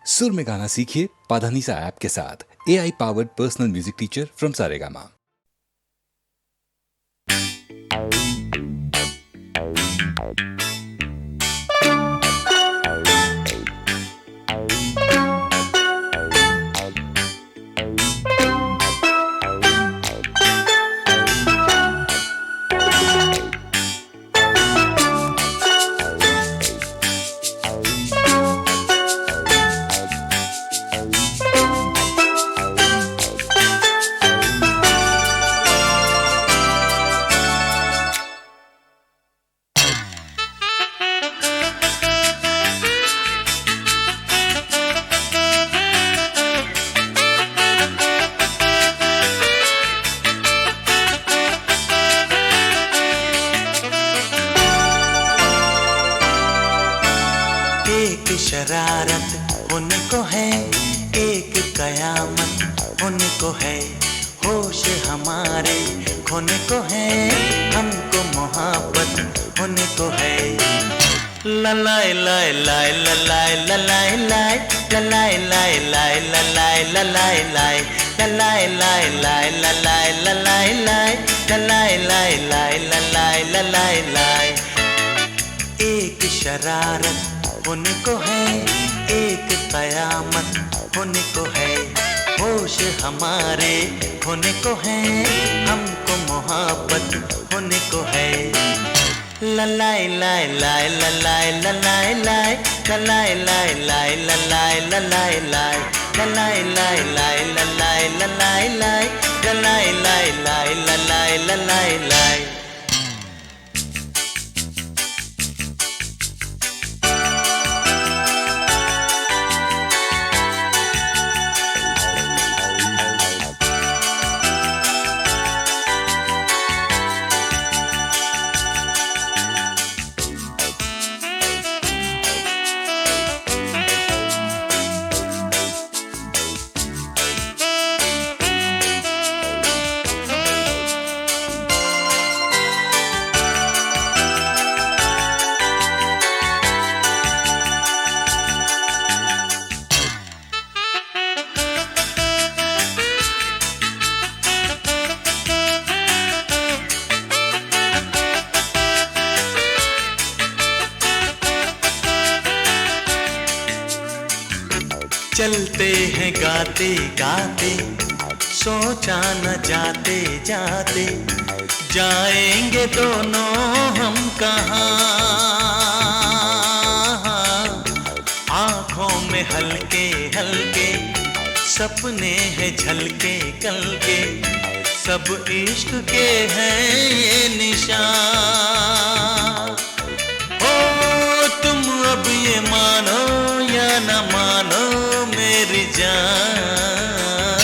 सुर में गाना सीखिए पाधानीसा ऐप के साथ। AI powered personal music teacher from Saregama. एक शरारत उनको है, एक कयामत उनको है, होश हमारे खोने को है, हमको मोहब्बत उनको है। ललाए लाए लाए ललाए ललाए लाए ललाए लाए लाए ललाए ललाए लाए ललाए लाए लाए ललाए ललाए लाए ललाए लाए लाए ललाए ललाए लाए। एक शरारत उनको है, एक कयामत उनको है, होश हमारे होने को है, हमको मोहब्बत होने को है। ललाए लाए लाए ललाए ललाए लाए ललाए लाए लाए ललाए ललाए लाए ललाए लाए लाए ललाए ललाए लाए ललाए लाए लाए ललाए ललाए लाए। चलते हैं गाते गाते, सोचा न जाते जाते, जाएंगे दोनों हम कहाँ। आँखों में हल्के हल्के सपने हैं झलके कल के, सब इश्क के हैं ये निशान। हो तुम अब ये मानो या न मानो मेरी जान।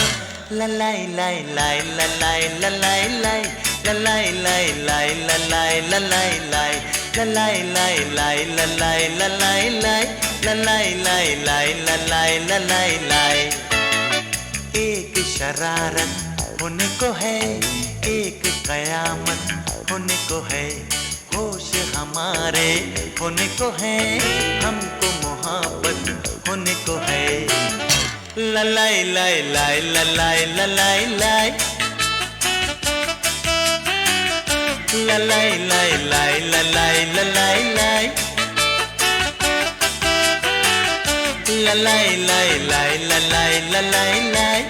ललाई लाई लाई ललाई ललाई लाई ललाई लाई लाई ललाई ललाई लाई ललाई लाई लाई ललाई ललाई लाई ललाई लाई लाई ललाई ललाई लाई। एक शरारत उनको है, एक कयामत उनको है, होश हमारे होने को है, हमको मोहब्बत होने को है। ललाई लाई लाई ललाई ललाई लाई ललाई लाई लाई ललाई ललाई लाई ललाई लाई लाई ललाई ललाई लाई।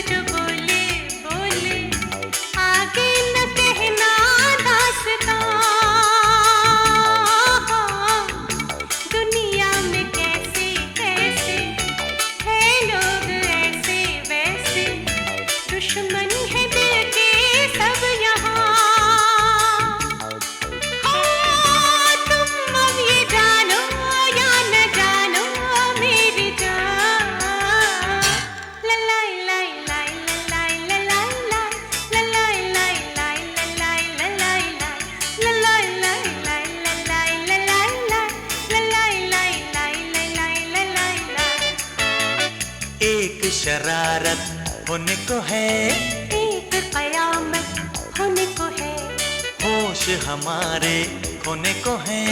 जो बोले बोले आगे न कहना दास्तां। दुनिया में कैसे कैसे है लोग ऐसे वैसे, दुश्मन है दिल के सब यहाँ। तुम अब ये जानो या न जानो मेरी जान। एक शरारत होने को है, एक कयामत होने को है, होश हमारे खोने को है,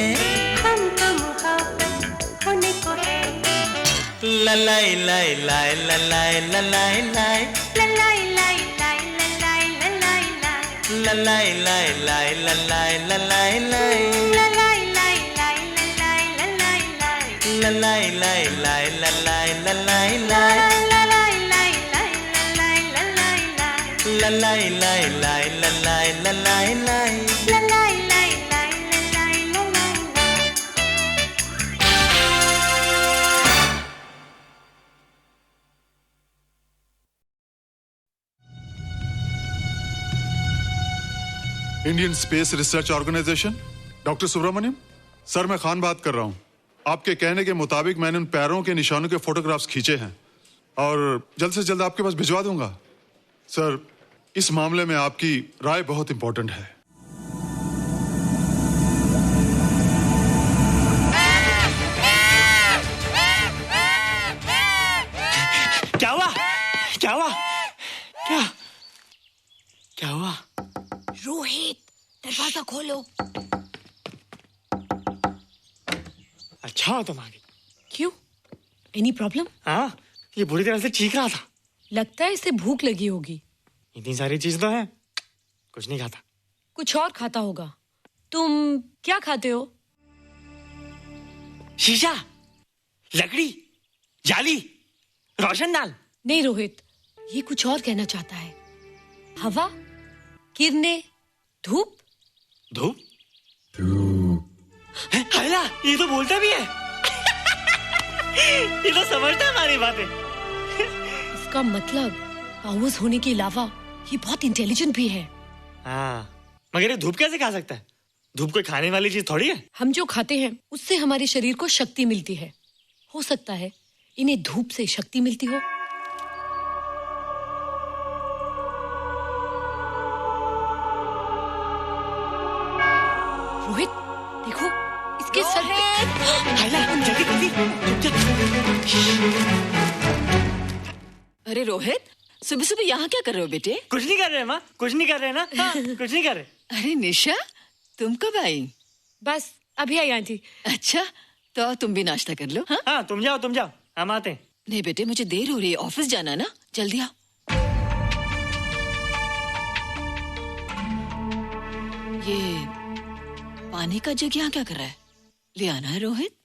हमको मोहब्बत होने को है। ललाई लाई लाई ललाई ललाई लाई, ललाई लाई लाई ललाई ललाई लाई, ललाई लाई लाई ललाई ललाई लाई, ललाई लाई लाई ललाई ललाई लाई, ललाई लाई लाई ललाई ललाई लाई, ललाई लाई लाई ललाई ललाई लाई, ललाई लाई लाई ललाई ललाई लाई। ललाई लाई लाई ललाई ललाई लाई। Indian space research organisation, doctor Subramaniam. Sir, मैं खान बात कर रहा हूँ। आपके कहने के मुताबिक मैंने उन पैरों के निशानों के फोटोग्राफ्स खींचे हैं और जल्द से जल्द आपके पास भिजवा दूंगा। सर, इस मामले में आपकी राय बहुत इंपॉर्टेंट है। क्या हुआ? क्या हुआ? क्या क्या हुआ? रोहित, दरवाजा खोलो। अच्छा हो तुम आ गई। क्यों? Any problem? हाँ, ये बुरी तरह से चीख रहा था। लगता है इसे भूख लगी होगी। इतनी सारी चीज तो है, कुछ नहीं खाता। कुछ और खाता होगा। तुम क्या खाते हो? शीशा, लकड़ी, जाली, रोशनदान। नहीं रोहित, ये कुछ और कहना चाहता है। हवा, किरणें, धूप। धूप? हैला, ये तो बोलता भी है। ये तो समझता है हमारी बातें। इसका मतलब पावर्स होने के अलावा ये बहुत इंटेलिजेंट भी है। हाँ, मगर ये धूप कैसे खा सकता है? धूप कोई खाने वाली चीज थोड़ी है। हम जो खाते हैं उससे हमारे शरीर को शक्ति मिलती है। हो सकता है इन्हें धूप से शक्ति मिलती हो। रोहित, देखो इसके सर पे। हैला, जल्दी जल्दी, अरे रोहित, सुबह सुबह यहाँ क्या कर रहे हो बेटे? कुछ नहीं कर रहे माँ, कुछ नहीं कर रहे ना। हाँ, कुछ नहीं कर रहे। अरे निशा, तुम कब आई? बस अभी आई आंटी। अच्छा, तो तुम भी नाश्ता कर लो। हाँ, हाँ, तुम जाओ, हम आते हैं। नहीं बेटे, मुझे देर हो रही है, ऑफिस जाना ना, जल्दी आओ। ये पानी का जग यहाँ क्या कर रहा है? ले आना है रोहित।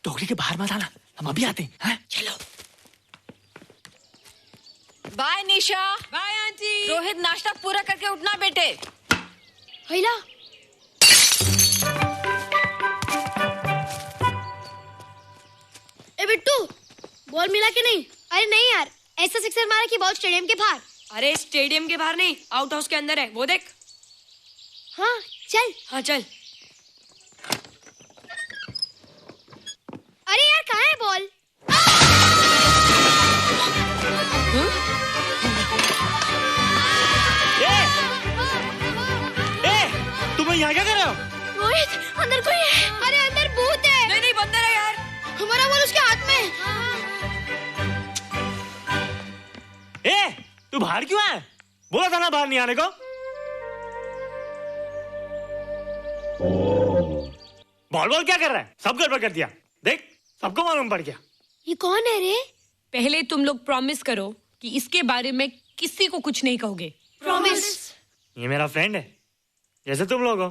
टोकरी के बाहर मत आना, हम अभी आते हैं। हाँ? चलो। Bye Nisha. Bye aunty. Rohit, नाश्ता पूरा करके उठना बेटे। हैला, ए बिट्टू, बॉल मिला कि नहीं? अरे नहीं यार, ऐसा सिक्सर मारा कि बॉल स्टेडियम के बाहर। अरे स्टेडियम के बाहर नहीं, आउट हाउस के अंदर है, वो देख। हाँ चल। हाँ चल। अरे यार, कहाँ है बॉल? तुम यहाँ क्या कर रहे हो? रोहित, अंदर कोई है। अरे अंदर भूत है। नहीं नहीं, बंदर है यार। हमारा बॉल उसके हाथ में। तू बाहर क्यों है? बोला था ना बाहर नहीं आने को। बॉल क्या कर रहा है? सब गड़बड़ कर दिया। देख, सबको मालूम पड़ गया। ये कौन है रे? पहले तुम लोग प्रॉमिस करो कि इसके बारे में किसी को कुछ नहीं कहोगे। प्रॉमिस। ये मेरा फ्रेंड है, जैसे तुम लोग हो।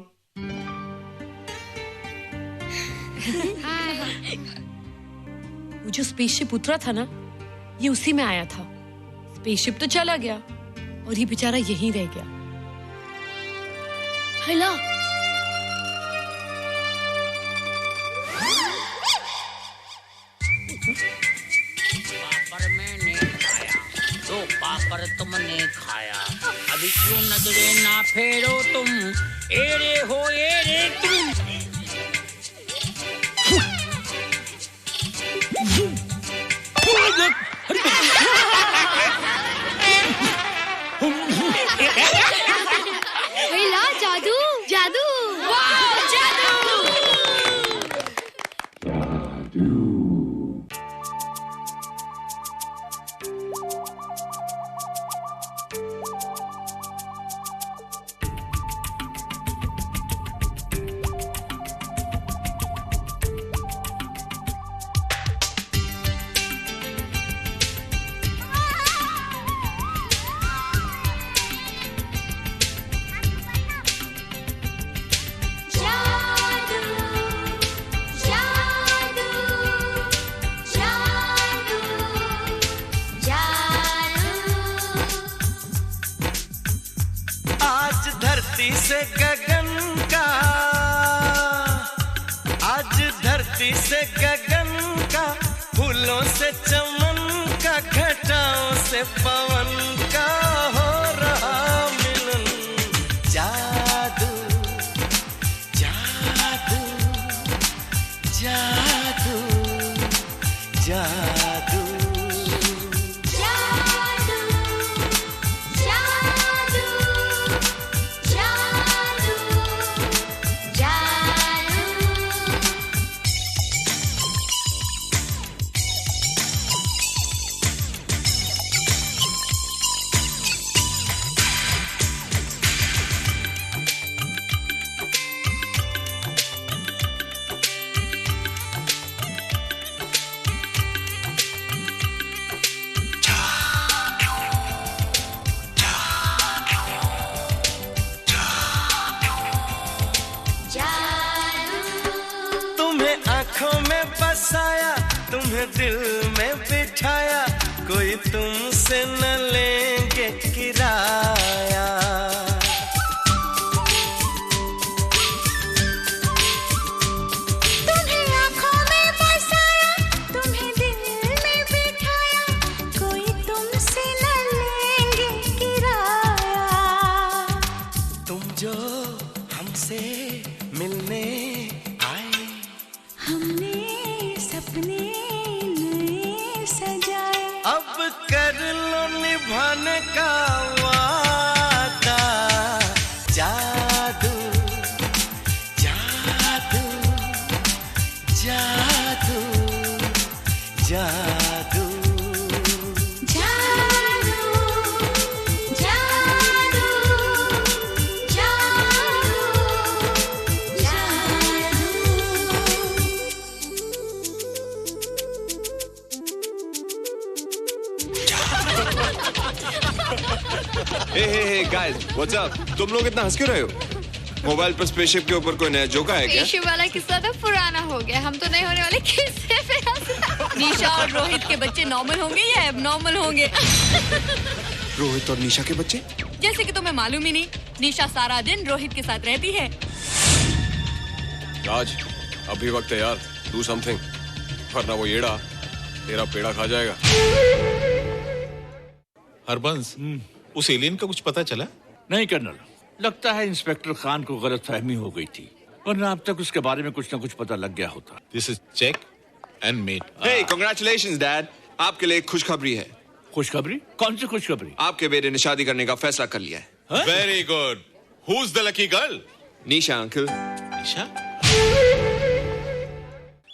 वो जो स्पेसशिप उतरा था ना, ये उसी में आया था। स्पेसशिप तो चला गया और ये बेचारा यहीं रह गया। हैला, पापड़ मैंने खाया, तो पापड़ तुमने खाया। अभी क्यों नजरें ना फेरो तुम, एरे हो एरे तुम। हैला, जादू जादू। वाह, जादू। धरती से गगन का, आज धरती से गगन का, फूलों से चमन का, घटाओं से पवन का हो रहा मिलन। जादू जादू जादू जादू बसाया, तुम्हें दिल में बिठाया, कोई तुमसे न लेंगे किराया। तुम्हें आँखों में बसाया, तुम्हें दिल में बिठाया, कोई तुमसे न लेंगे किराया। तुम जो हमसे मिलने आए, हमने सपने नए सजाए, अब कर लो निभाने का वादा। जादू जादू जादू जादू हे गाइस, व्हाट्स अप? तुम लोग इतना हंस क्यों रहे हो? मोबाइल पर स्पेसशिप के ऊपर कोई नया जोक आया क्या? स्पेसशिप वाला किस्सा तो पुराना हो गया, हम तो नहीं होने वाले किस्से पे हंसना। निशा और रोहित के बच्चे नॉर्मल होंगे या एबनॉर्मल होंगे? रोहित और निशा के बच्चे? जैसे कि तुम्हें मालूम ही नहीं, निशा सारा दिन रोहित के साथ रहती है। राज, अभी वक्त है यार, डू समथिंग, वरना वो येड़ा तेरा पेड़ा खा जाएगा। हरबंस, उस एलियन का कुछ पता चला? नहीं कर्नल, लगता है इंस्पेक्टर खान को गलतफहमी हो गई थी, वरना अब तक उसके बारे में कुछ न कुछ पता लग गया होता। This is check and mate. Hey, congratulations dad, आपके लिए एक खुशखबरी है। खुशखबरी? कौन सी खुशखबरी? आपके बेटे ने शादी करने का फैसला कर लिया है। Very good. Who is the lucky girl? Nisha uncle. Nisha?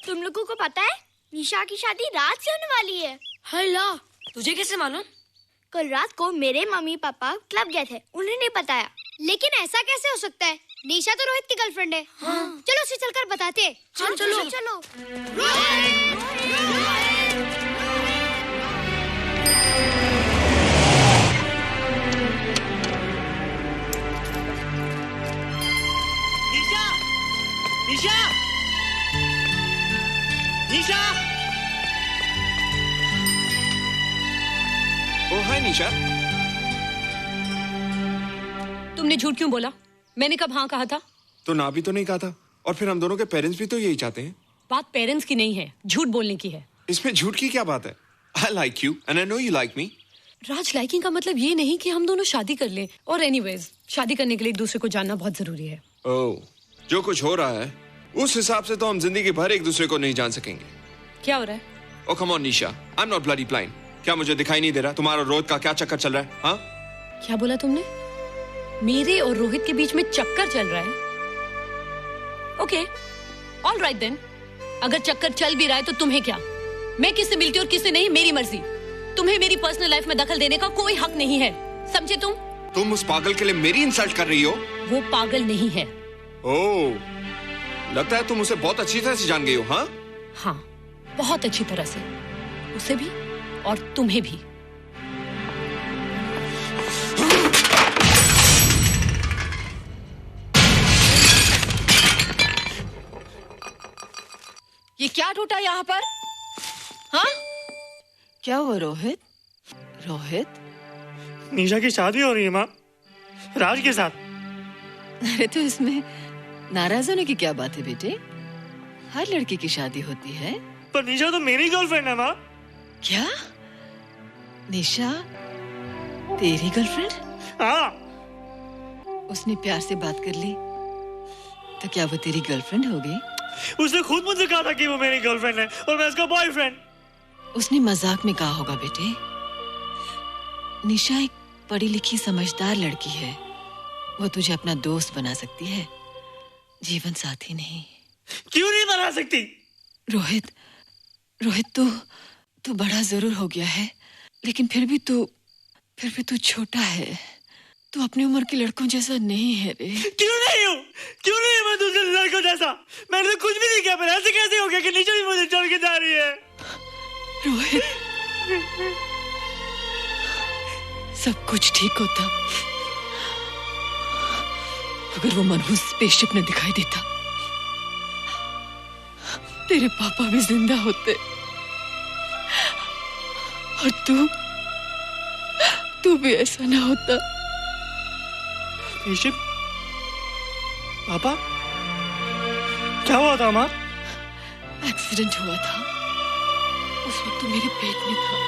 तुम लोगों को पता है निशा की शादी रात से होने वाली है। हल्ला, तुझे कैसे मालूम? कल रात को मेरे मम्मी पापा क्लब गए थे, उन्हें नहीं बताया। लेकिन ऐसा कैसे हो सकता है? निशा तो रोहित की गर्लफ्रेंड है। हाँ। चलो उसे चलकर बताते हैं। चलो चलो। निशा, निशा, निशा। ओ हाय निशा। तुमने झूठ क्यों बोला? मैंने कब हाँ कहा था? तो ना भी तो नहीं कहा था, और फिर हम दोनों के पेरेंट्स भी तो यही चाहते हैं। बात पेरेंट्स की नहीं है, झूठ बोलने की है। इसमें झूठ की क्या बात है? I like you and I know you like me. Raj, liking का मतलब ये नहीं कि हम दोनों शादी कर लें। और एनीवेज, शादी करने के लिए एक दूसरे को जानना बहुत जरूरी है। ओह, जो कुछ हो रहा है उस हिसाब से तो हम जिंदगी भर एक दूसरे को नहीं जान सकेंगे। क्या हो रहा है? Oh come on Nisha, I am not bloody blind. क्या मुझे दिखाई नहीं दे रहा तुम्हारा रोहित का क्या चक्कर चल रहा है? हाँ, क्या बोला तुमने? मेरे और रोहित के बीच में चक्कर चल रहा है? ओके, ऑल राइट देन, अगर चक्कर चल भी रहा है तो तुम्हें क्या? मैं किससे मिलती हूँ और किससे नहीं, मेरी मर्जी। तुम्हें मेरी पर्सनल लाइफ में दखल देने का कोई हक नहीं है, समझे तुम? तुम उस पागल के लिए मेरी इंसल्ट कर रही हो? वो पागल नहीं है। ओह, लगता है तुम उसे बहुत अच्छी तरह से जान गई हो। हाँ हाँ, बहुत अच्छी तरह से, उसे भी और तुम्हें भी। ये क्या टूटा यहाँ पर? हाँ, क्या हुआ रोहित? रोहित, निशा की शादी हो रही है माँ, राज के साथ। अरे तो इसमें नाराज होने की क्या बात है बेटे? हर लड़की की शादी होती है। पर निशा तो मेरी गर्लफ्रेंड है माँ। क्या? निशा तेरी गर्लफ्रेंड? हाँ। उसने प्यार से बात कर ली तो क्या वो तेरी गर्लफ्रेंड हो गई? उसने खुद मुझे कहा था कि वो मेरी गर्लफ्रेंड है और मैं उसका बॉयफ्रेंड। उसने मजाक में कहा होगा बेटे। निशा एक पढ़ी लिखी समझदार लड़की है, वो तुझे अपना दोस्त बना सकती है, जीवन साथी नहीं। क्यों नहीं बना सकती? रोहित, रोहित तू बड़ा जरूर हो गया है, लेकिन फिर भी तू छोटा है। तू अपनी उम्र के लड़कों जैसा नहीं है रे। क्यों नहीं हूँ? क्यों नहीं मैं दूसरे लड़कों जैसा? मैंने तो कुछ भी नहीं किया, पर ऐसे कैसे हो गया कि निशा भी मुझे छोड़ के जा रही है? रोहित, सब कुछ ठीक होता अगर वो मनहूस स्पेसशिप न दिखाई देता। तेरे पापा भी जिंदा होते और तू भी ऐसा ना होता। स्पेसशिप? पापा? क्या हुआ था माँ? एक्सीडेंट हुआ था, उस वक्त तू मेरे पेट में था।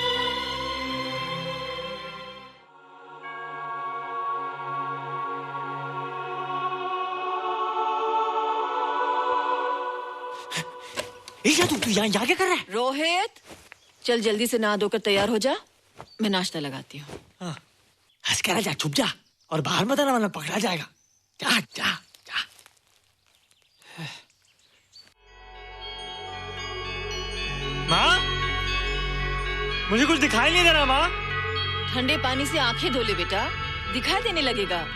तू यहाँ क्या कर रहा है? रोहित, चल जल्दी से नहा धोकर तैयार हो जा, मैं नाश्ता लगाती हूँ। हंस कर जा, छुप जा और बाहर मत आना वरना पकड़ा जाएगा। जा जा जा। माँ, मुझे कुछ दिखाई नहीं दे रहा माँ। ठंडे पानी से आंखें धो ले बेटा, दिखाई देने लगेगा।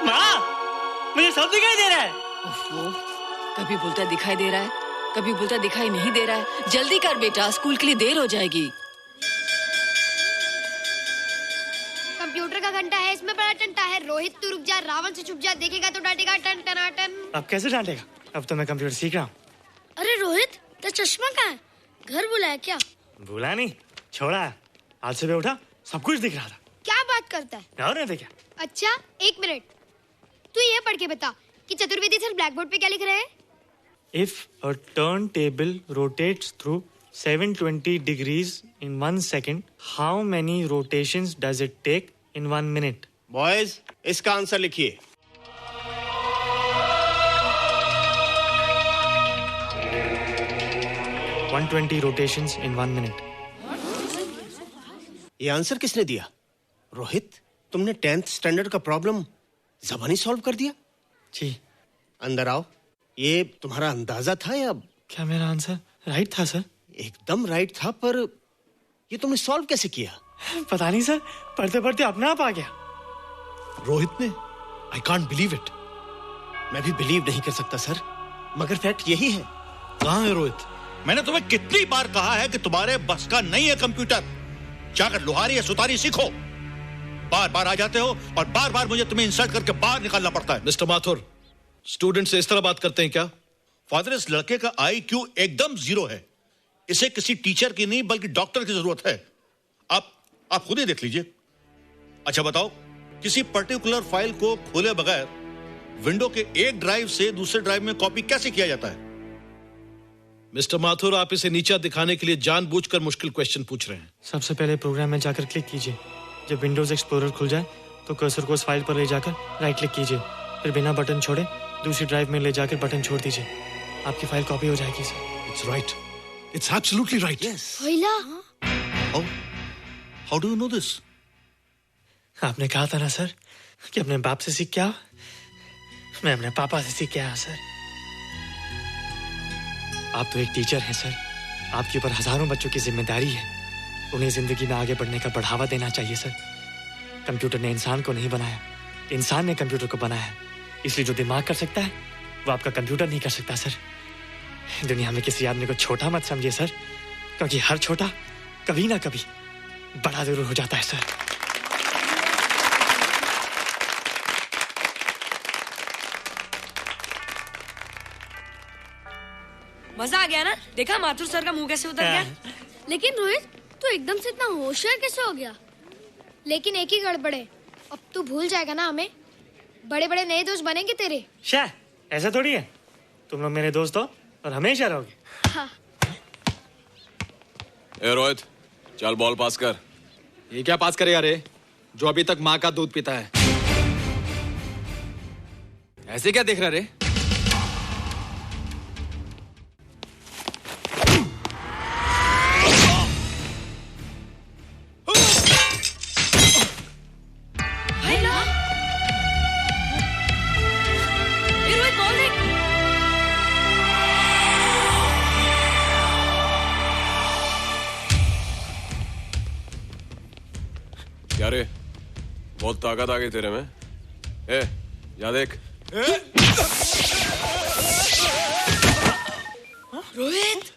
माँ, मुझे सब दिखाई दे रहा है। कभी बोलता दिखाई दे रहा है, कभी बोलता दिखाई नहीं दे रहा है। जल्दी कर बेटा, स्कूल के लिए देर हो जाएगी। कंप्यूटर का घंटा है, इसमें बड़ा टंटा है। रोहित तू रुक जा, रावण से छुप जा, देखेगा तो डांटेगा टन टनाटन। अब कैसे डांटेगा? अब तो मैं कंप्यूटर सीख रहा हूँ। अरे रोहित, तेरा चश्मा कहाँ है? घर बुलाया क्या? भूला नहीं, छोड़ा। आज सुबह उठा, सब कुछ दिख रहा था। क्या बात करता है? और नहीं तो क्या? अच्छा, एक मिनट, तू ये पढ़ के बता कि चतुर्वेदी सर ब्लैक बोर्ड पे क्या लिख रहे हैं? If a turntable rotates through 720 degrees in 1 second, how many rotations does it take in 1 minute? Boys, इसका आंसर लिखिए। $120 rotations in 1 minute. ये आंसर किसने दिया? रोहित, तुमने 10th स्टैंडर्ड का प्रॉब्लम ज़बानी सॉल्व कर दिया? जी। अंदर आओ। ये तुम्हारा अंदाजा था या? क्या मेरा आंसर राइट था सर? एकदम राइट था, पर ये तुमने सॉल्व कैसे किया? पता नहीं सर, पढ़ते पढ़ते अपने आप आ गया। रोहित ने? I can't believe it. मैं भी बिलीव नहीं कर सकता सर, मगर फैक्ट यही है। कहाँ है रोहित? मैंने तुम्हें कितनी बार कहा है कि तुम्हारे बस का नहीं है कंप्यूटर। जाकर लोहारी या सुतारी सीखो। बार बार आ जाते हो और बार बार मुझे तुम्हें इंसल्ट करके बाहर निकालना पड़ता है। मिस्टर माथुर, स्टूडेंट से इस तरह बात करते हैं क्या? फादर, इस लड़के का IQ एकदम 0 है। इसे किसी टीचर की नहीं बल्कि डॉक्टर की जरूरत है। आप खुद ही देख लीजिए। अच्छा बताओ, किसी पर्टिकुलर फाइल को खोले बगैर विंडो के एक ड्राइव से दूसरे ड्राइव में कॉपी कैसे किया जाता है? मिस्टर माथुर, आप इसे नीचा दिखाने के लिए जानबूझकर मुश्किल क्वेश्चन पूछ रहे हैं। सबसे पहले प्रोग्राम में जाकर क्लिक कीजिए। जब विंडोज एक्सप्लोरर खुल जाए तो कर्सर को उस फाइल पर ले जाकर राइट क्लिक कीजिए, फिर बिना बटन छोड़े दूसरी ड्राइव में ले जाकर बटन छोड़ दीजिए। आपकी फाइल कॉपी हो जाएगी sir. It's right, it's absolutely right. होइला, how do you know this? आपने कहा था ना सर, कि अपने बाप से सीख क्या, मैं अपने पापा से सीख क्या सर। आप तो एक टीचर हैं सर, आपके ऊपर हजारों बच्चों की जिम्मेदारी है, उन्हें जिंदगी में आगे बढ़ने का बढ़ावा देना चाहिए सर। कंप्यूटर ने इंसान को नहीं बनाया, इंसान ने कंप्यूटर को बनाया है, इसलिए जो दिमाग कर सकता है वो आपका कंप्यूटर नहीं कर सकता सर। दुनिया में किसी आदमी को छोटा मत समझिए सर, क्योंकि हर छोटा कभी ना कभी बड़ा जरूर हो जाता है सर। मजा आ गया ना? देखा माथुर सर का मुंह कैसे उतर गया? लेकिन रोहित, तू एकदम से इतना होशियार कैसे हो गया? लेकिन एक ही गड़बड़ है, अब तू भूल जाएगा ना हमें। बड़े बड़े नए दोस्त बनेंगे तेरे। शाह, ऐसा थोड़ी है, तुम लोग मेरे दोस्त हो और हमेशा रहोगे। हाँ। ए रोहित, चल बॉल पास कर। ये क्या पास करेगा रे, जो अभी तक माँ का दूध पीता है? ऐसे क्या देख रहा रे? क्या रे, बहुत ताकत आ गई तेरे में। ए, जा देख। रोहित,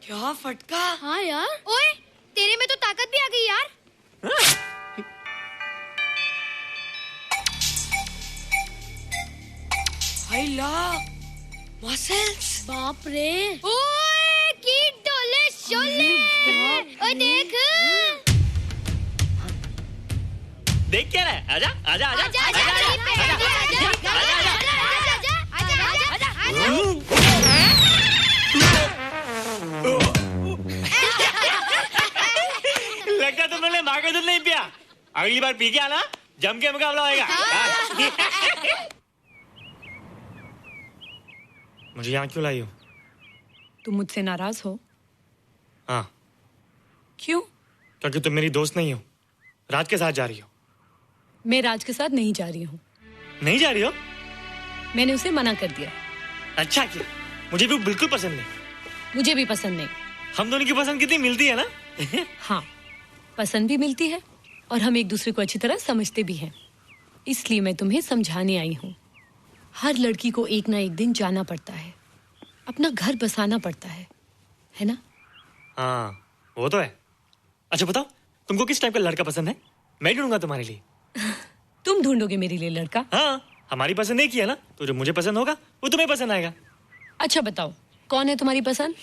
क्या फटका। हाँ यार, ओए तेरे में तो ताकत भी आ गई यार। मसल्स। बाप रे, ओए की डोले शोले। ओए देख देख क्या रहा है? आजा आजा आजा आजा लगता तुम लोगों ने माँ का दूध नहीं पिया। अगली बार पी के आना, जम के मुकाबला होएगा। मुझे यहाँ क्यों लाई हो? तुम मुझसे नाराज हो? हाँ। क्यों? क्योंकि तुम मेरी दोस्त नहीं हो, राज के साथ जा रही हो। मैं राज के साथ नहीं जा रही हूँ। नहीं जा रही हो? मैंने उसे मना कर दिया। अच्छा किया, मुझे भी बिल्कुल पसंद नहीं। मुझे भी पसंद नहीं। हम दोनों की पसंद कितनी मिलती है ना। हाँ, पसंद भी मिलती है और हम एक दूसरे को अच्छी तरह समझते भी हैं। इसलिए मैं तुम्हें समझाने आई हूँ। हर लड़की को एक ना एक दिन जाना पड़ता है, अपना घर बसाना पड़ता है ना? हाँ, वो तो है। अच्छा बताओ, तुमको किस टाइप का लड़का पसंद है? मैं ढूंढूंगा तुम्हारे लिए। तुम ढूंढोगे मेरे लिए लड़का? हाँ, हमारी पसंद एक ही है ना, तो जो मुझे पसंद होगा वो तुम्हें पसंद आएगा। अच्छा बताओ, कौन है तुम्हारी पसंद?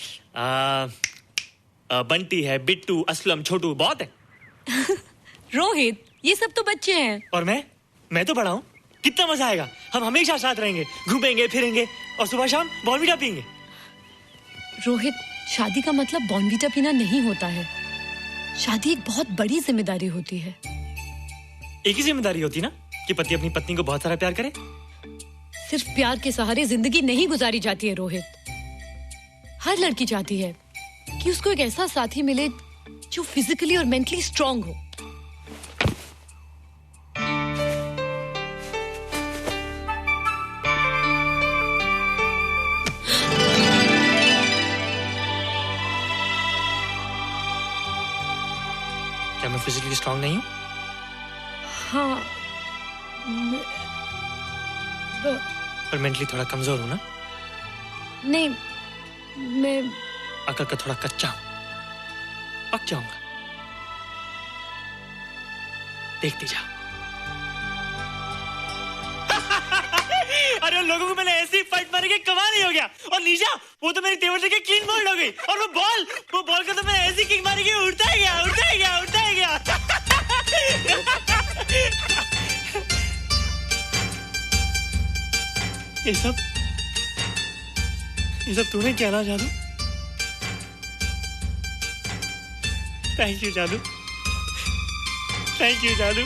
बंटी है, बिट्टू, असलम, छोटू, बहुत है। रोहित, ये सब तो बच्चे हैं। और मैं तो बड़ा हूँ। कितना मजा आएगा, हम हमेशा साथ रहेंगे, घूमेंगे फिरेंगे और सुबह शाम बॉर्नवीटा पीएंगे। रोहित, शादी का मतलब बॉर्नवीटा पीना नहीं होता है। शादी एक बहुत बड़ी जिम्मेदारी होती है। एक ही जिम्मेदारी होती ना कि पति अपनी पत्नी को बहुत सारा प्यार करे। सिर्फ प्यार के सहारे जिंदगी नहीं गुजारी जाती है रोहित। हर लड़की चाहती है कि उसको एक ऐसा साथी मिले जो फिजिकली और मेंटली स्ट्रांग हो। क्या मैं फिजिकली स्ट्रांग नहीं हूँ? हाँ, पर मेंटली थोड़ा कमजोर हूँ ना? नहीं, मैं अकल का थोड़ा कच्चा हूँ, पक जाऊंगा। देखती जाओ। अरे लोगों को मैंने ऐसी फाइट मारी कि कमाल ही हो गया। और निशा, वो तो मेरी टेबल से क्लीन बोल्ड हो गई। और वो बॉल का तो मैंने ऐसी किक मारी कि उड़ता ही गया, उड़ता ही गया, उड़ता ही गया। ये सब तूने क्या ना जादू? थैंक यू जादू, थैंक यू जादू,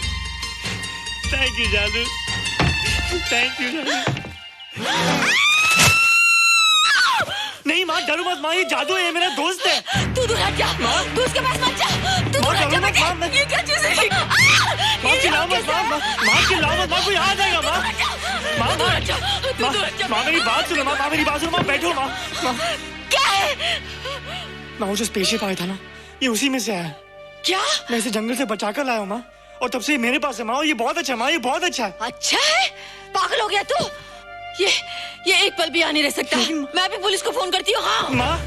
थैंक यू जादू, थैंक यू जादू। नहीं माँ, डरो मत माँ ये जादू है, ये मेरा दोस्त है। तू दूर हट जा, तू उसके पास मत जा, तू दूर हट जा बेटे। ये क्या चीज़ है? माँ चिल्लाओ मत, माँ चिल्लाओ मत, माँ कोई आ जाएगा माँ। माँ दूर हट जा, तू दूर हट जा। माँ मेरी बात सुनो, माँ मेरी बात सुनो, माँ बैठो माँ। क्या है? माँ वो जो स्पेसशिप आया था ना, ये उसी में से आया। क्या? मैं इसे जंगल से बचा कर लाया हूँ माँ, और तब से ये मेरे पास है माँ, और ये बहुत अच्छा है माँ, ये बहुत अच्छा है। अच्छा है? पागल हो गया तू? ये एक पल भी आ नहीं रह सकता। मैं अभी पुलिस को फोन करती हूँ। हाँ माँ,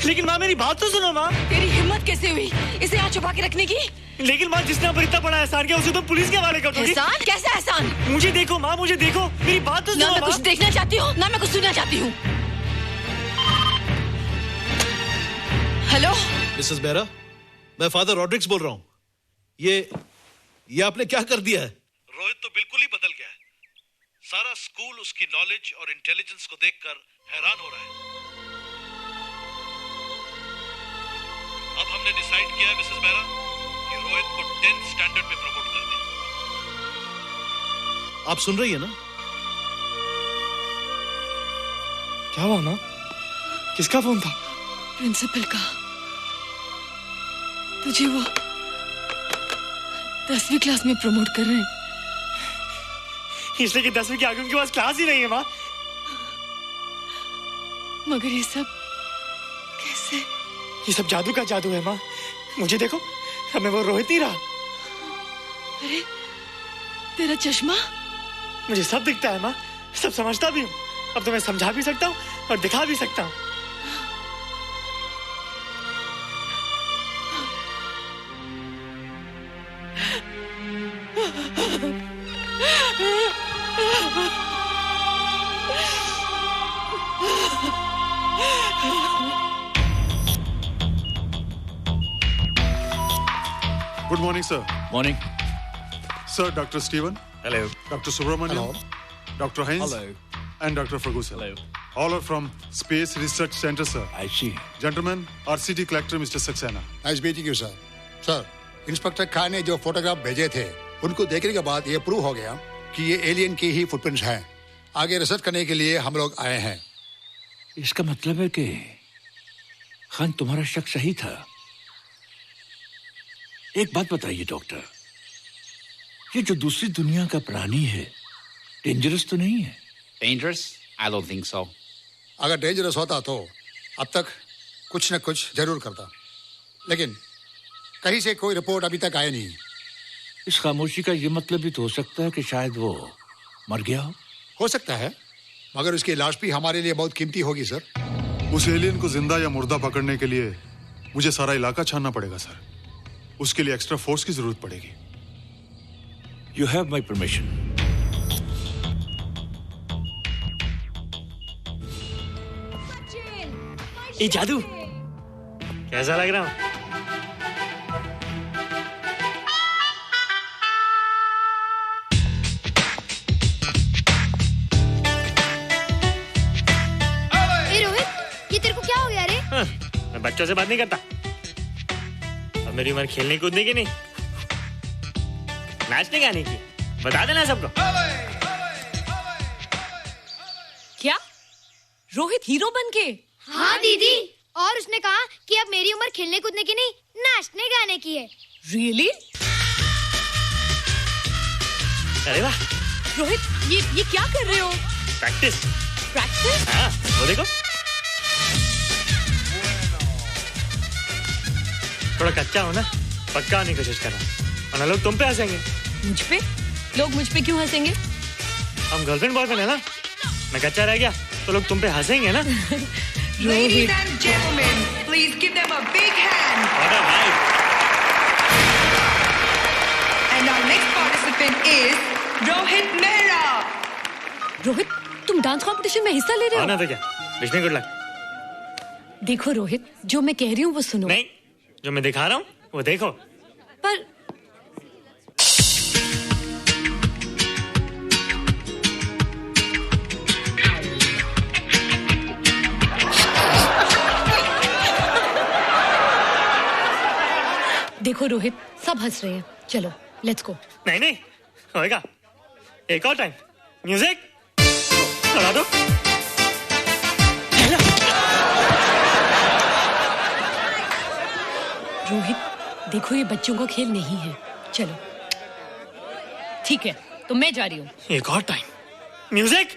लेकिन माँ मेरी बात तो सुनो माँ। तेरी हिम्मत कैसे हुई इसे यहाँ छुपा के रखने की? लेकिन माँ जिसने पर इतना बड़ा एहसान किया उसे तो पुलिस के हवाले कर दोगी। एहसान? कैसा एहसान? मुझे देखो माँ, मुझे देखो, मेरी बात तो सुनो। ना मैं कुछ देखना चाहती हूँ, ना मैं कुछ सुनना चाहती हूँ। हेलो मिसेस बेरा, मैं फादर रॉड्रिक्स बोल रहा हूँ। ये आपने क्या कर दिया है? रोहित तो बिल्कुल ही बदल गया है। सारा स्कूल उसकी नॉलेज और इंटेलिजेंस को देखकर हैरान हो रहा है। अब हमने डिसाइड किया है मिसेस बेरा कि रोहित को 10th स्टैंडर्ड में प्रमोट कर दें। आप सुन रही है ना? क्या हुआ माँ? किसका फोन था? प्रिंसिपल का। तुझे वो 10वीं क्लास में प्रमोट कर रहे हैं। इसलिए कि 10वीं के आगे उनके पास क्लास ही नहीं है माँ। मगर ये सब कैसे? ये सब जादू का जादू है माँ। मुझे देखो, अब मैं वो रोहित नहीं रहा। अरे तेरा चश्मा? मुझे सब दिखता है माँ, सब समझता भी हूँ। अब तो मैं समझा भी सकता हूँ और दिखा भी सकता हूँ। Good morning, sir. Morning. Sir, Dr. Steven. Hello. Dr. Subramaniam. Hello. Dr. Heinz. Hello. And Dr. Ferguson. Hello. All are from Space Research Center, sir. I see. Gentlemen, RCT collector Mr. Saxena. Nice meeting you, sir. Sir, inspector Khan ने जो photograph भेजे थे, उनको देखने के बाद ये prove हो गया कि ये एलियन की ही फुटप्रिंट्स हैं। आगे रिसर्च करने के लिए हम लोग आए हैं। इसका मतलब है कि खान तुम्हारा शक सही था। एक बात बताइए डॉक्टर, ये जो दूसरी दुनिया का प्राणी है डेंजरस तो नहीं है? Dangerous? I don't think so. अगर डेंजरस होता तो अब तक कुछ न कुछ जरूर करता, लेकिन कहीं से कोई रिपोर्ट अभी तक आई नहीं। इस खामोशी का ये मतलब भी तो हो सकता है कि शायद वो मर गया हो सकता है, मगर उसकी लाश भी हमारे लिए बहुत कीमती होगी सर। उस एलियन को जिंदा या मुर्दा पकड़ने के लिए मुझे सारा इलाका छानना पड़ेगा सर। उसके लिए एक्स्ट्रा फोर्स की जरूरत पड़ेगी। You have my permission. ये जादू कैसा लग रहा हूँ? मैं बच्चों से बात नहीं करता। अब मेरी उम्र खेलने कूदने की नहीं, नाचने गाने की। बता देना सबको। क्या रोहित हीरो बन के? हाँ दीदी, और उसने कहा कि अब मेरी उम्र खेलने कूदने की नहीं, नाचने गाने की है। रियली? अरे वाह रोहित, ये क्या कर रहे हो? प्रैक्टिस। प्रैक्टिस? हाँ, वो देखो। थोड़ा कच्चा हो ना, पक्का होने की कोशिश करना, वरना लोग तुम पे हंसेंगे। मुझ पे? लोग मुझ पे क्यों हंसेंगे? हम गर्लफ्रेंड बॉयफ्रेंड है ना, मैं कच्चा रह गया तो लोग तुम पे हंसेंगे ना। Ladies and gentlemen, please give them a big hand. What a vibe. And our next participant is Rohit Mehra. Rohit, तुम डांस कंपटीशन में हिस्सा ले रहे हो? ना तो क्या, विश मी गुड लक। देखो रोहित, जो मैं कह रही हूँ वो सुनो। नहीं, जो मैं दिखा रहा हूँ वो देखो। पर देखो रोहित, सब हंस रहे हैं। चलो लेट्स गो। नहीं नहीं होएगा, एक और टाइम। म्यूजिक लगा दो। रोहित देखो, ये बच्चों का खेल नहीं है। चलो ठीक है, तो मैं जा रही हूँ। एक और time. Music.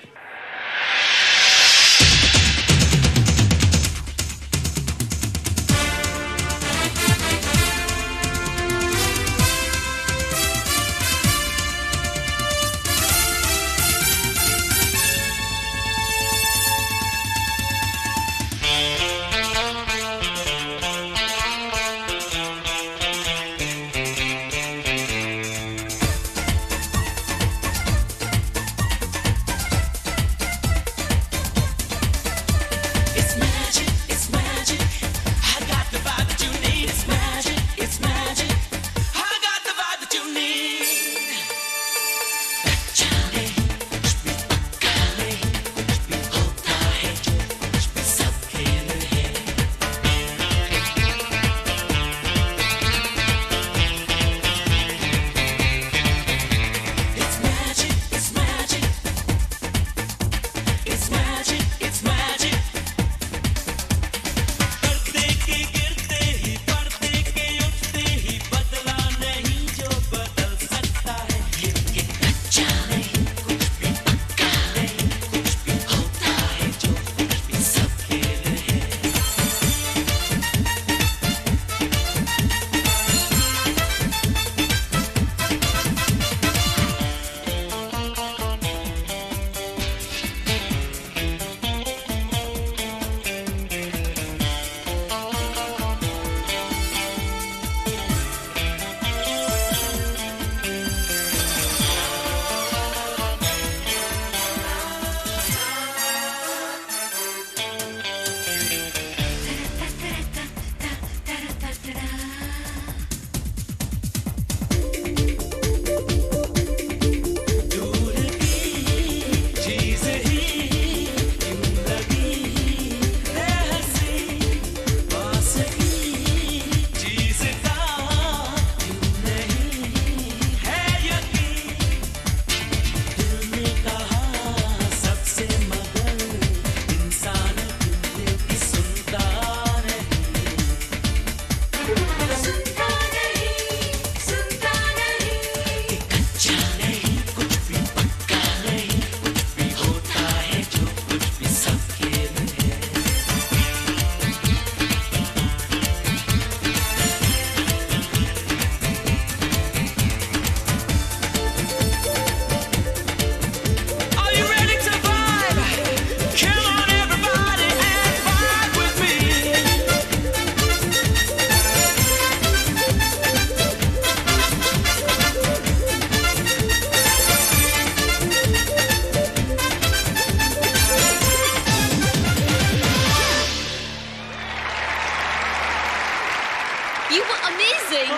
You were amazing.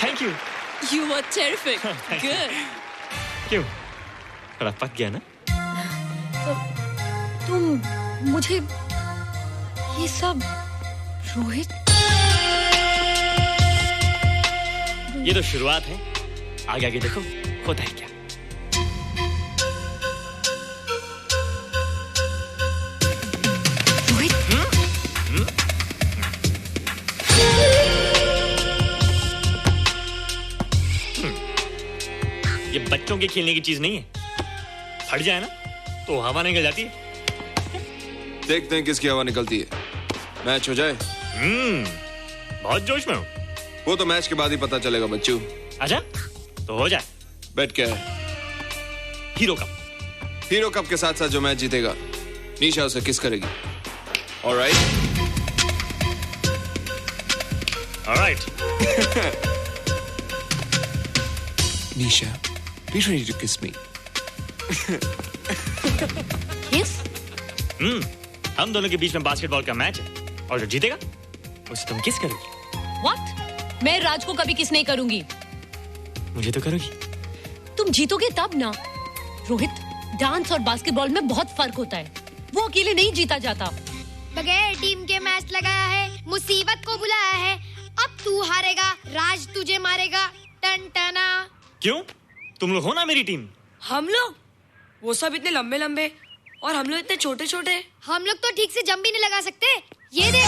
Thank you. You were terrific. Good. क्यों? थोड़ा पक गया ना? तुम मुझे ये सब रोहित, ये तो शुरुआत है, आगे आगे देखो होता है क्या। ये बच्चों के खेलने की चीज नहीं है, फट जाए ना तो हवा निकल जाती है। देखते हैं किसकी हवा निकलती है। मैच हो जाए। बहुत जोश में हूँ। वो तो मैच के बाद ही पता चलेगा बच्चू। अच्छा तो हो जाए। बेट क्या है? Hero cup. हीरो कप के साथ साथ जो मैच जीतेगा निशा उसे किस करेगी। Alright. Alright. Nisha, be ready to kiss me. Kiss? हम दोनों के बीच में बास्केटबॉल का मैच है और जो जीतेगा उसे तुम किस करोगी। What? मैं राज को कभी किस नहीं करूंगी। मुझे तो करोगी। तुम जीतोगे तब ना। रोहित, डांस और बास्केटबॉल में बहुत फर्क होता है, वो अकेले नहीं जीता जाता। बगैर टीम के मैच लगाया है, मुसीबत को बुलाया है, अब तू हारेगा, राज तुझे मारेगा। टन टना। क्यों? तुम लोग हो ना मेरी टीम। हम लोग? वो सब इतने लंबे लंबे और हम लोग इतने छोटे छोटे। हम लोग तो ठीक से जंप भी नहीं लगा सकते। ये देख।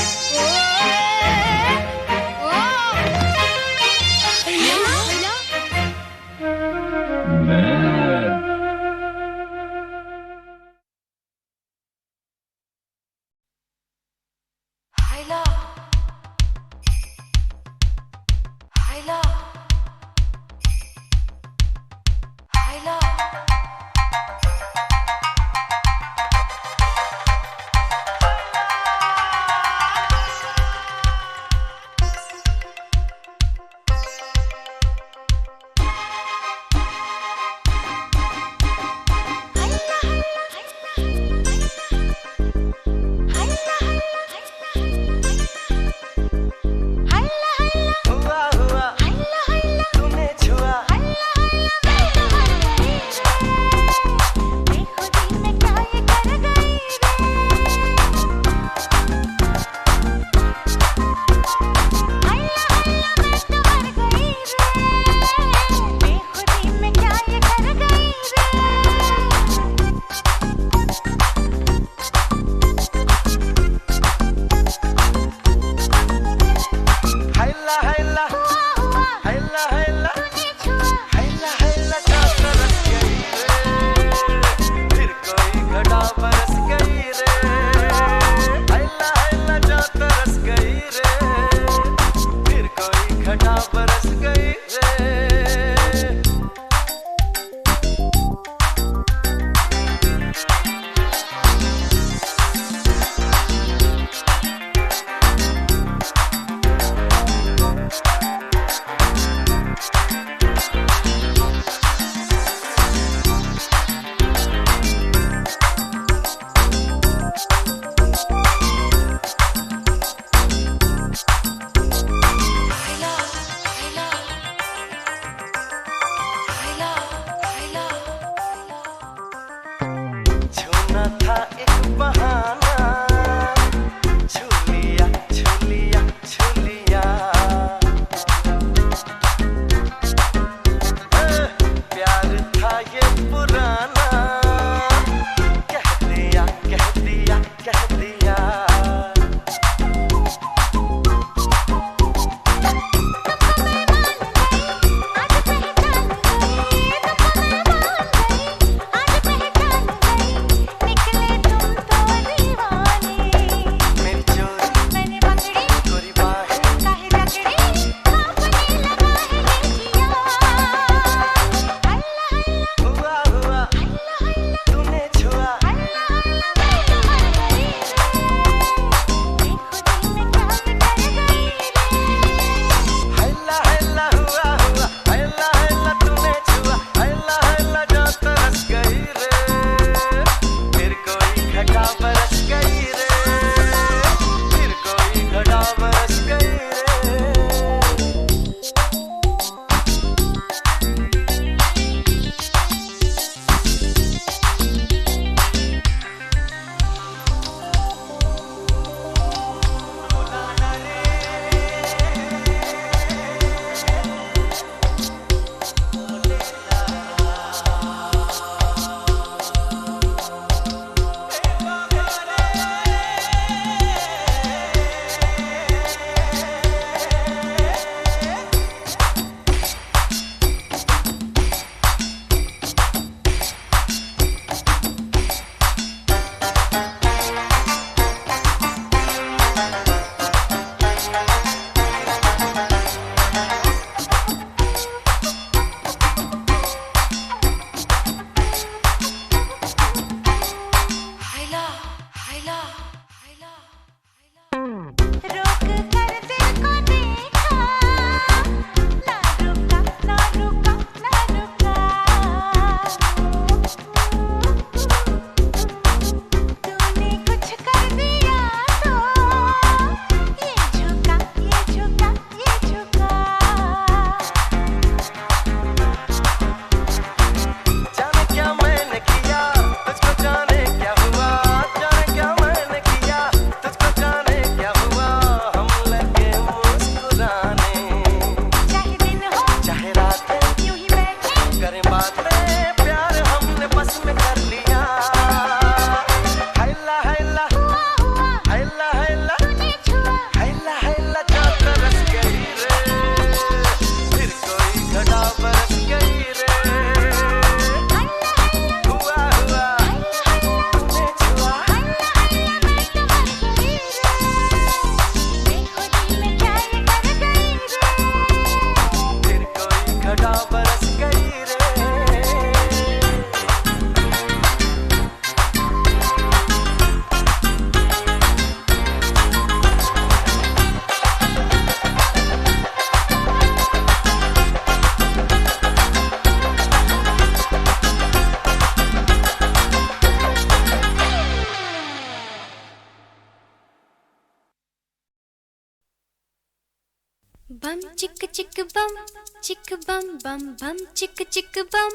बम चिक चिक बम चिक बम बम बम चिक चिक बम।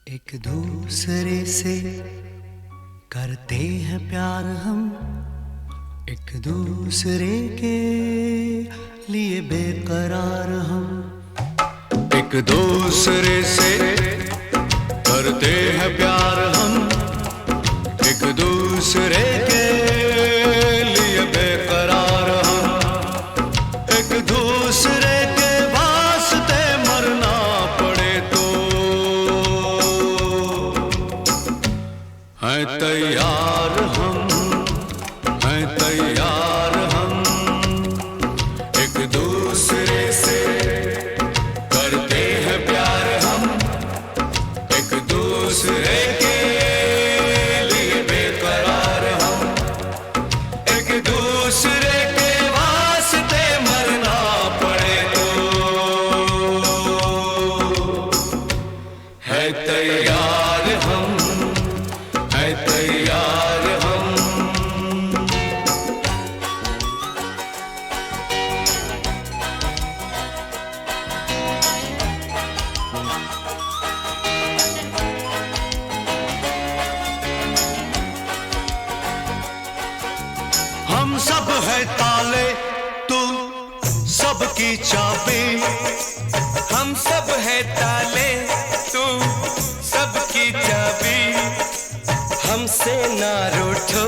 एक दूसरे से करते हैं प्यार हम, एक दूसरे के लिए बेकरार हम। एक दूसरे से करते हैं प्यार हम, एक दूसरे के लिए बेकरार दूसरे के वास्ते मरना पड़े तो है तैयार हम, है तैयार हम। हम सब है ताले, तू सबकी चाबी। हम सब है ताले, तू सबकी चाबी। हमसे ना रूठो,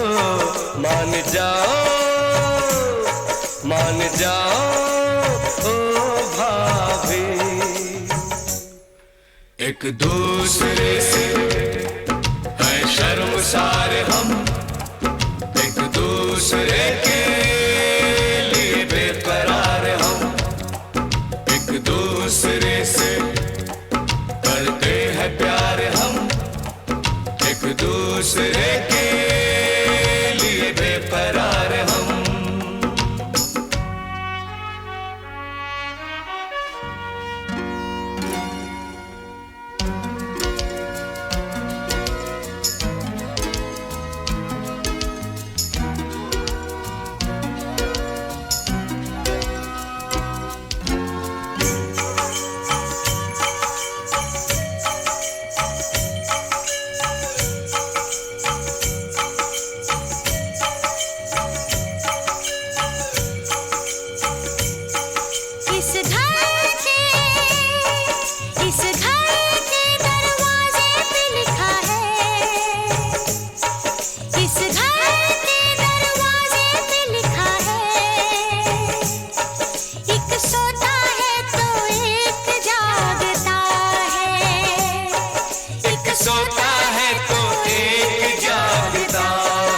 मान जाओ, मान जाओ ओ भाभी। एक दूसरे से है शर्मसार हम, एक दूसरे के लिए बेकरार हम, एक दूसरे से करते हैं प्यार हम, एक दूसरे के लिए बेकरार हम। इस घर के दरवाजे पे लिखा है, इस घर के दरवाजे पे लिखा है। एक सोता है तो एक जागता है, एक सोता है तो एक जागता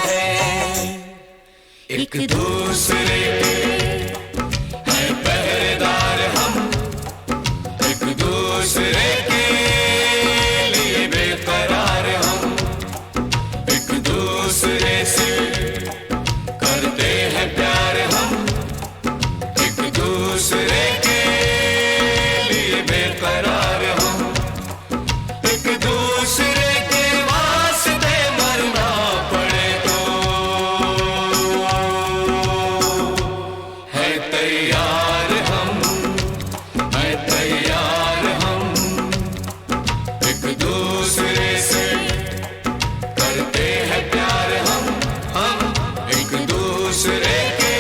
है। एक दूसरे के है पहरेदार हम, एक दूसरे के लिए बेकरार हम, एक दूसरे से करते हैं प्यार हम, एक दूसरे के लिए बेकरार हम, एक दूसरे के वास्ते मरना पड़े तो है तैयार हम, है तैयार हम। एक दूसरे से करते हैं प्यार हम एक दूसरे के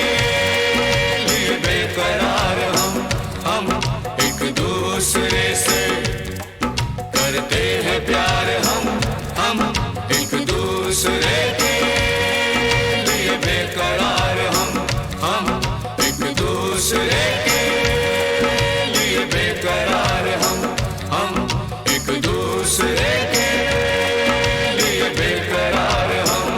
लिए बेकरार हम एक दूसरे से करते हैं प्यार हम एक दूसरे के लिए बेकरार हम एक दूसरे के लिए बेकरार हम एक दूसरे के लिए बेकरार हम।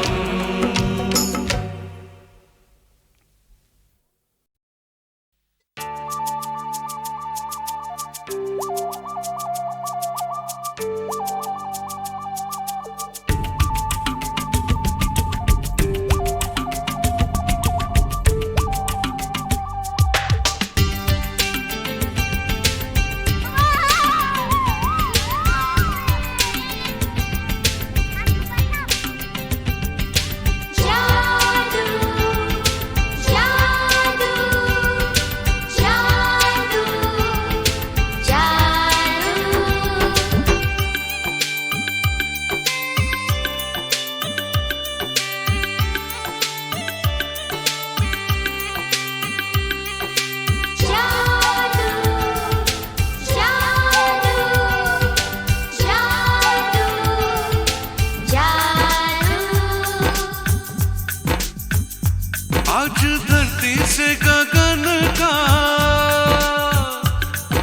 आज धरती से गगन का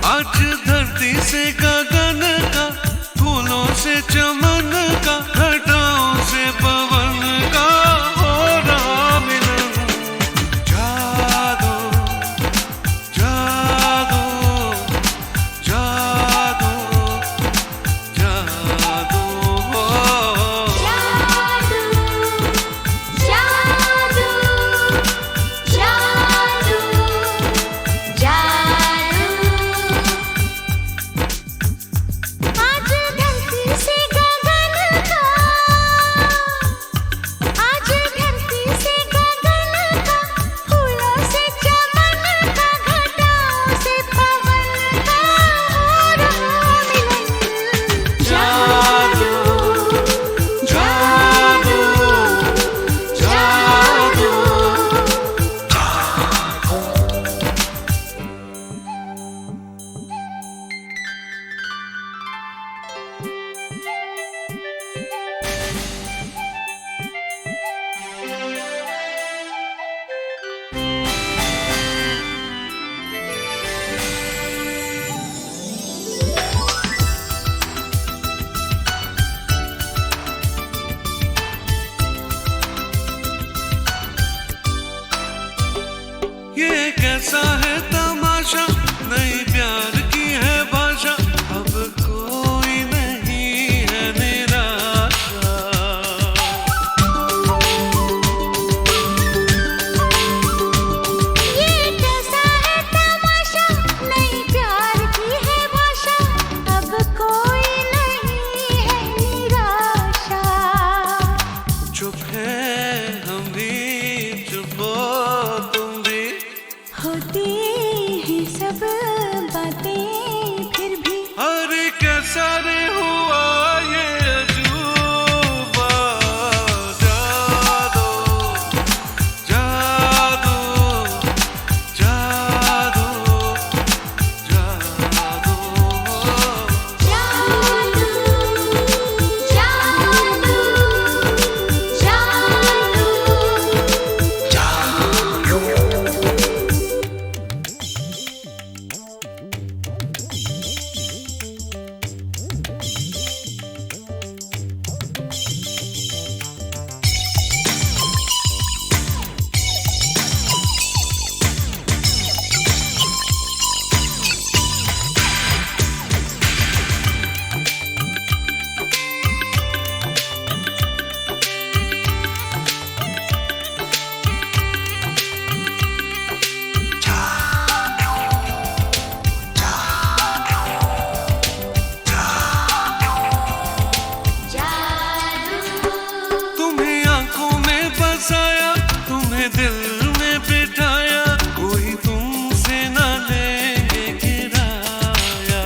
आज धरती से गगन का फूलों से चमन का घटाओं से पवन का हो रहा मिलन जागो जागो जागो जागो ये कैसा है तमाशा, नई प्यार की है भाषा, अब कोई नहीं है निराशा। ये कैसा है तमाशा, नई प्यार की है भाषा, अब कोई नहीं है निराशा। चुप है हम भी, चुप हो तुम भी, होती हैं सब बातें फिर भी। अरे कैसा रे हुआ ये अजूबा, जादू जादू जादू जादू तुम्हें आंखों में बसाया, तुम्हें दिल में बिठाया, कोई तुमसे ना लेंगे किराया।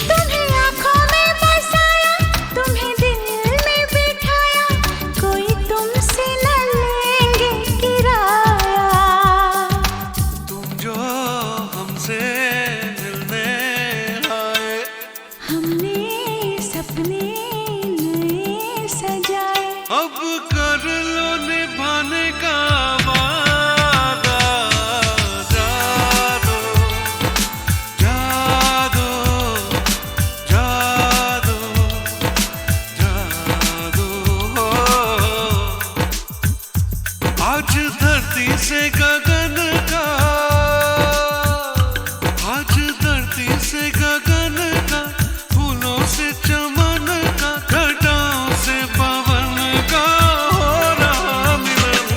तुम्हें आँखों में बसाया, तुम्हें दिल में बिठाया, कोई तुमसे न लेंगे किराया। तुम जो हमसे मिलने आए, हमने सपने नए सजाए, अब कर लो निभाने का वादा। जादू जादू जादू जादू आज धरती से गगन का, आज धरती से गगन का, फूलों से चमन का, घटाओं से पवन का हो रहा मिलन।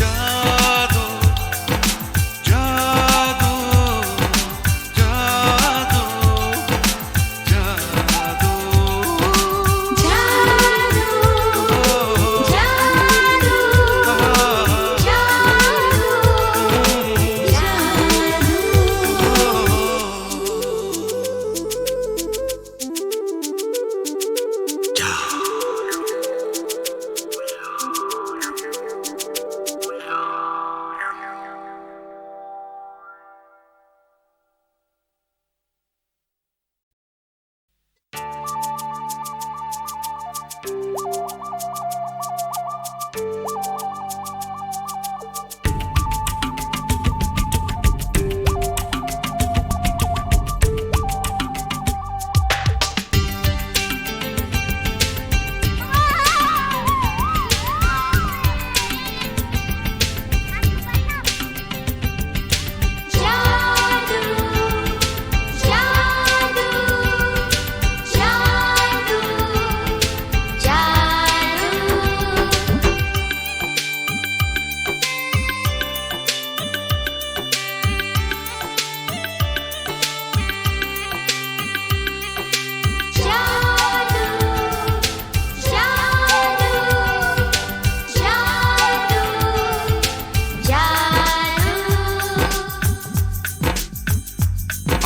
जादू जादू जादू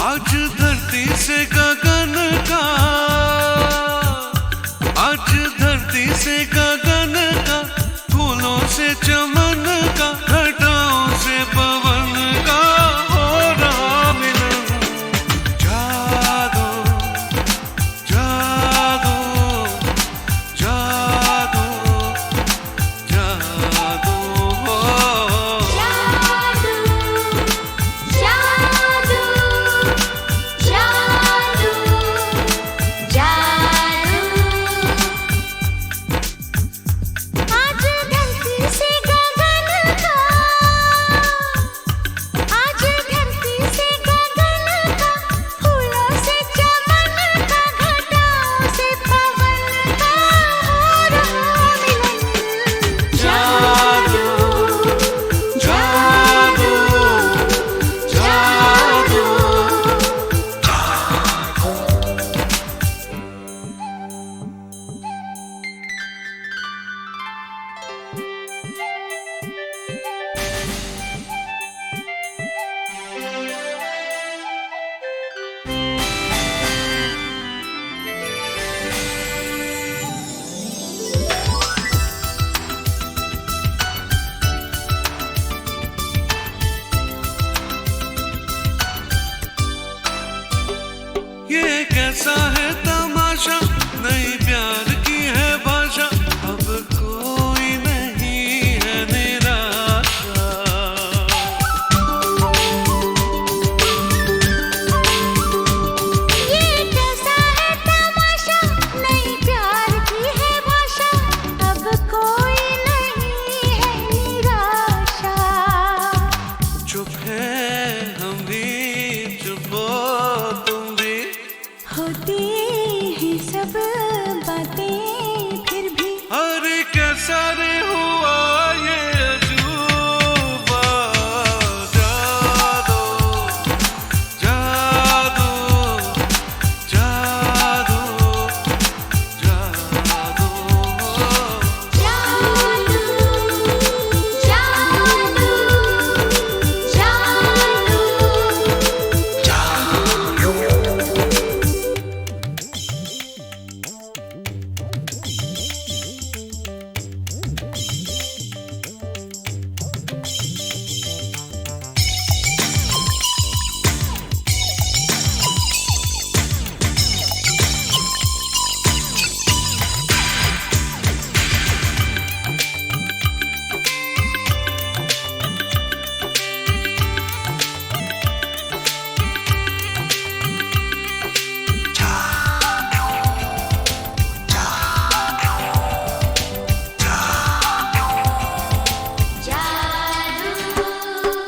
आज धरती से गगन का, आज धरती से गगन का, फूलों से चमन का, घटाओं से पवन का हो रहा मिलन। जादू जादू जादू जादू असर हुआ ये अजूबा। जादू जादू जादू जादू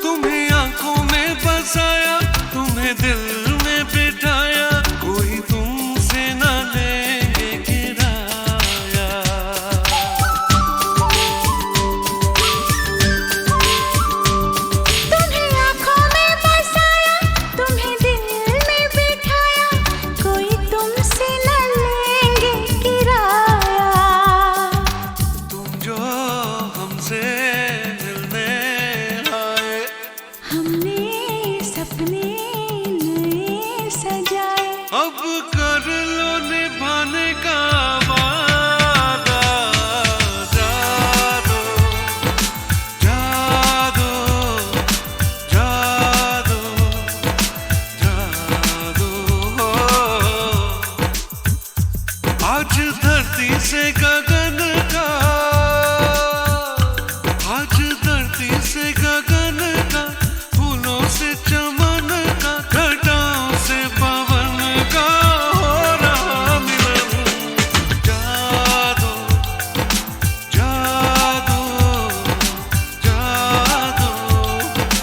तुम्हें आंखों में बसाया, तुम्हें दिल में बिठाया, कोई तुमसे न लेंगे किराया। तुम्हें आँखों में बसाया, तुम्हें दिल में बिठाया, कोई तुमसे न लेंगे किराया। तुम जो हमसे मिलने आए, हमने सपने नए सजाए, अब कर लो निभाने का वादा। जादू जादू जादू जादू आज धरती से गगन का, आज धरती से गगन का, फूलों से चमन का, घटाओं से पवन का हो रहा मिलन। जादू जादू जादू जादू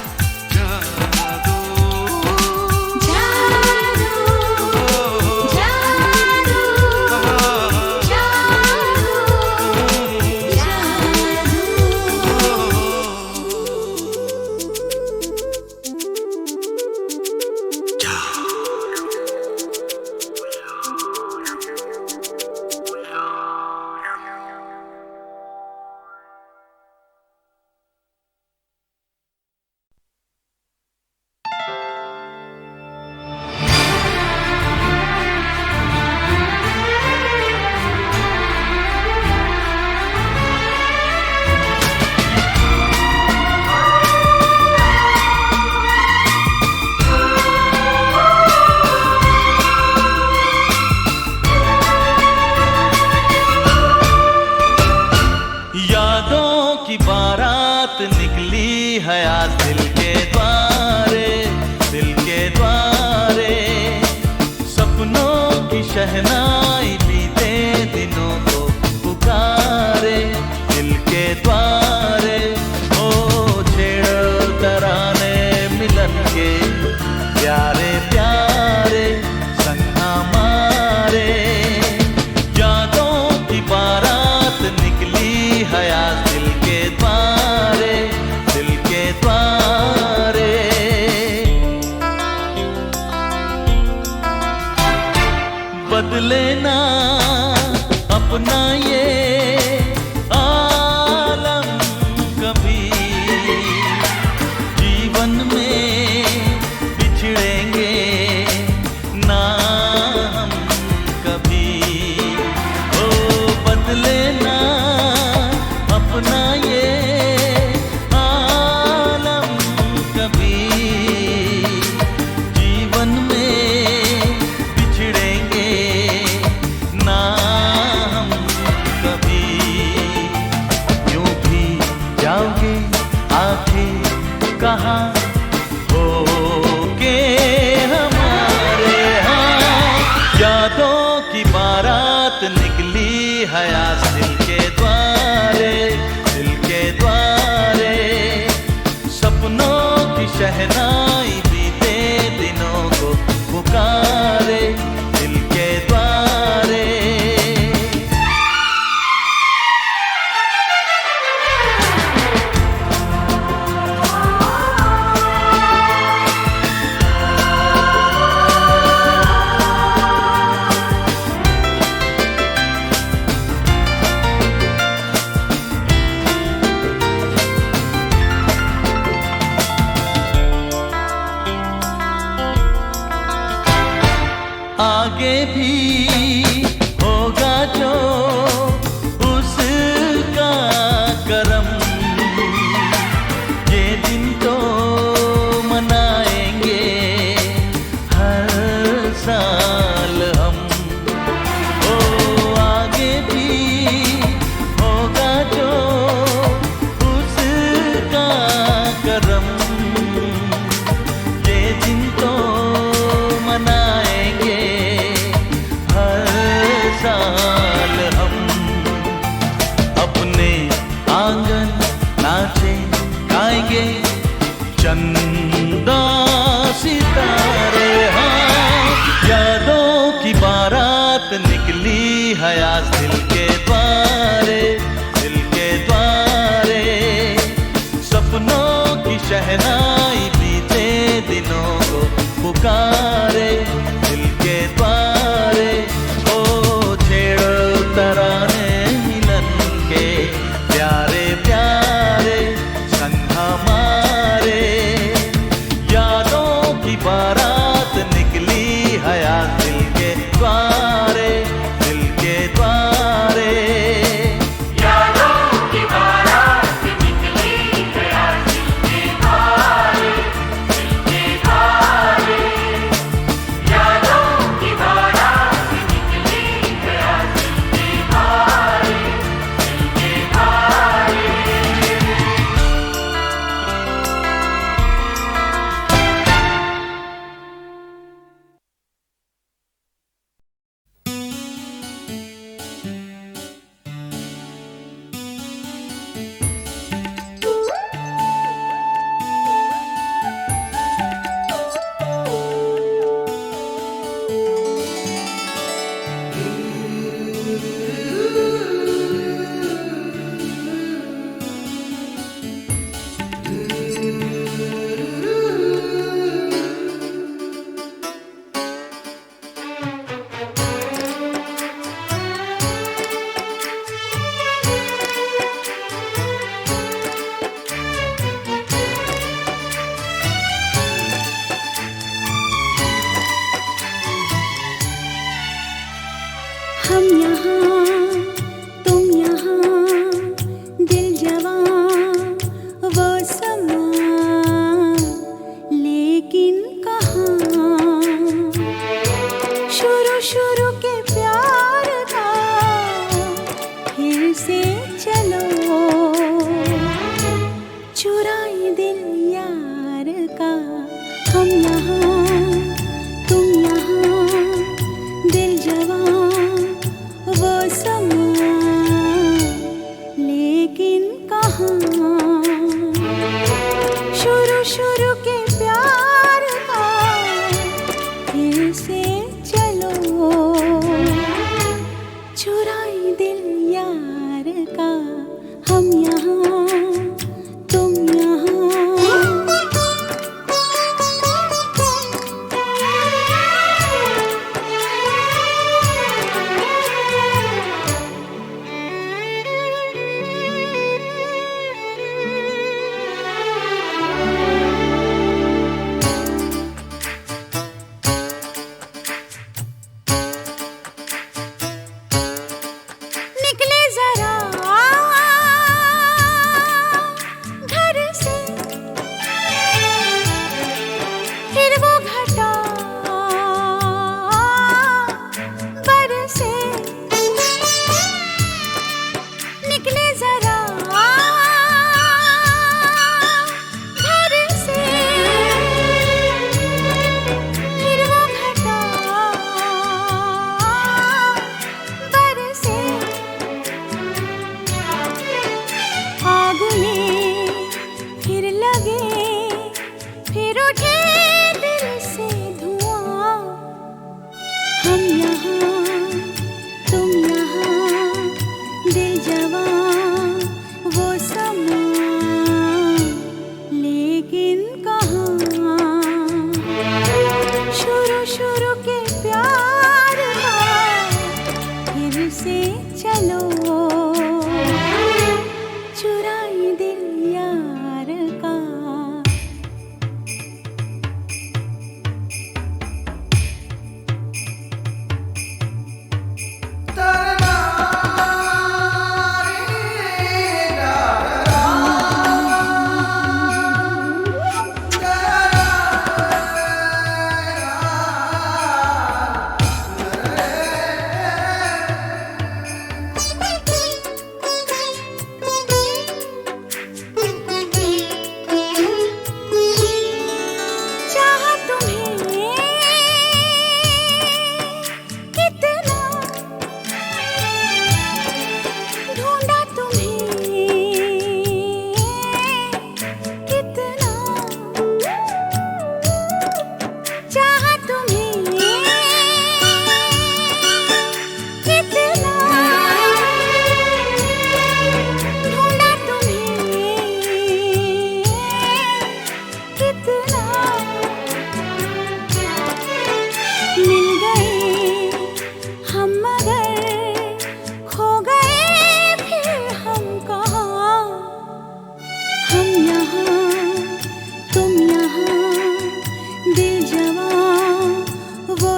यादों की बारात निकली है आज दिल के द्वारे, दिल के द्वारे। सपनों की शहनाई बीते दिनों को पुकारे, दिल के द्वारे। ओ छेड़ तराने मिलन के प्यारे प्यारे संग हमारे। यादों की बारात निकली है आज दिल के द्वारे, दिल के द्वारे। बदले ना अपना ये आलम कभी, जीवन में बिछड़ेंगे ना हम कभी। ओ बदले ना अपना ये आलम कभी, जीवन में बिछड़ेंगे ना हम कभी। यूं भी जाओगे आखिर कहाँ होगे हमारे। हाँ यादों की बारात निकली है आज दिल के द्वारे, दिल के द्वारे। सपनों की शहनाई बीते दिनों को पुकारे, दिल के द्वारे। अपने आंगन नाचे गाएंगे चंदा सितारे। हाँ, यादों की बारात निकली है आज दिल के द्वारे, दिल के द्वारे। सपनों की शहनाई बीते दिनों को पुकारे दिल के द्वारे। ओ छेड़ो तराने मिलन के प्यारे प्यारे संग हमारे। यादों की बारात निकली है आज दिल के द्वारे, दिल के द्वारे। यादों की बारात निकली है आज दिल के द्वारे, दिल के द्वारे। यादों की बारात निकली है आज दिल के द्वारे, दिल के द्वारे। हम यहाँ तुम यहाँ दिल जवां वो समा, लेकिन कहाँ शुरू शुरू के प्यार का फिर से चलो चुराए दिल यार का। हम यहाँ तुम यहाँ दिल जवां वो समा, लेकिन कहाँ शुरू शुरू के प्यार का फिर से चलो चुराए दिल यार का। हम यहाँ तुम यहाँ निकले जरा घर से, फिर वो घटा बरसे। निकले जरा घर से, फिर वो घटा बरसे। आग में फिर लगे, फिर उठे दिल से धुआं। हम यहाँ तुम यहाँ दिल जवां वो समा, लेकिन कहाँ शुरू शुरू के प्यार का फिर से चलो चुराए दिल यार का। तारा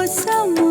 मौसम